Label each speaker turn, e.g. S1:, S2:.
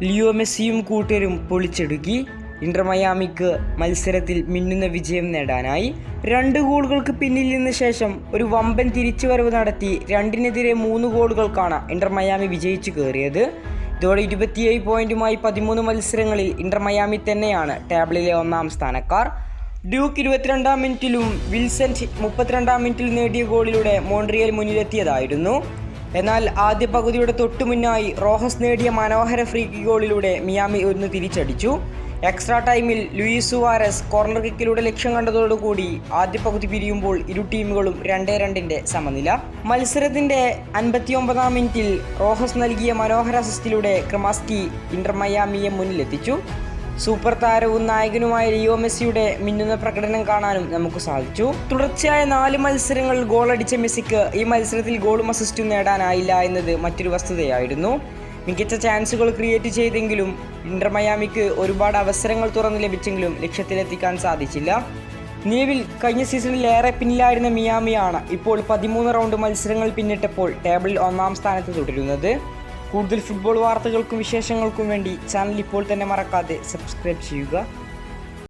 S1: Leo മെസ്സിയും കൂട്ടരും പൊളിച്ചെടുക്കി. Inter മയാമിക്ക് മത്സരത്തിൽ മിന്നുന്ന വിജയം നേടാനായി. 2 ഗോളുകൾക്ക് പിന്നിൽ നിന്ന ശേഷം ഒരു വമ്പൻ തിരിച്ചുവരവ് നടത്തി 2-നെതിരെ 3 ഗോളുകൾക്കാണ് ഇന്റർ മയാമി വിജയിച്ചു കയറിയത്. ഇതോടെ 27 പോയിന്റുമായി 13 മത്സരങ്ങളിൽ ഇന്റർ മയാമി തന്നെയാണ് ടേബിളിലെ 1-ാം സ്ഥാനക്കാർ. ഡ്യൂക്ക് 22-ാം മിനിറ്റിലും വിൽസെന്റ് 32-ാം മിനിറ്റിൽ നേടിയ ഗോളിലൂടെ മോൺട്രിയൽ മുന്നിലെത്തിയതായിരുന്നു. എന്നാൽ ആദ്യ പകുതിയുടെ തൊട്ടുമുന്നായി റോഹസ് നേടിയ മനോഹര ഫ്രീ ഗോളിലൂടെ മിയാമി ഒന്ന് തിരിച്ചടിച്ചു. എക്സ്ട്രാ ടൈമിൽ ലൂയിസ് സുവാരസ് കോർണർ കിക്കിലൂടെ ലക്ഷ്യം കണ്ടതോടുകൂടി ആദ്യ പകുതി പിരിയുമ്പോൾ ഇരു ടീമുകളും 2-2 സമനില. മത്സരത്തിന്റെ 59-ാം മിനിറ്റിൽ റോഹസ് നൽകിയ മനോഹര അസിസ്റ്റിലൂടെ ക്രമാസ്കി ഇന്റർ മയാമിയെ മുന്നിലെത്തിച്ചു. സൂപ്പർ താരവും നായകനുമായ ലിയോ മെസ്സിയുടെ മിന്നുന്ന പ്രകടനം കാണാനും നമുക്ക് സാധിച്ചു. തുടർച്ചയായ 4 മത്സരങ്ങളിൽ ഗോളടിച്ച മെസ്സിക്ക് ഈ മത്സരത്തിൽ ഗോളും അസിസ്റ്റും നേടാനായില്ല എന്നത് മറ്റൊരു വസ്തുതയായിരുന്നു. മികച്ച ചാൻസുകൾ ക്രിയേറ്റ് ചെയ്തെങ്കിലും ഇന്റർ മയാമിക്ക് ഒരുപാട് അവസരങ്ങൾ തുറന്നു ലഭിച്ചെങ്കിലും ലക്ഷ്യത്തിലെത്തിക്കാൻ സാധിച്ചില്ല. നിലവിൽ കഴിഞ്ഞ സീസണിൽ ഏറെ പിന്നിലായിരുന്ന മിയാമിയാണ് ഇപ്പോൾ 13 റൗണ്ട് മത്സരങ്ങൾ പിന്നിട്ടപ്പോൾ ടേബിളിൽ 1-ാം സ്ഥാനത്ത് തുടരുന്നത്. കൂടുതൽ ഫുട്ബോൾ വാർത്തകൾക്കും വിശേഷങ്ങൾക്കും വേണ്ടി ചാനൽ ഇപ്പോൾ തന്നെ മറക്കാതെ സബ്സ്ക്രൈബ് ചെയ്യുക.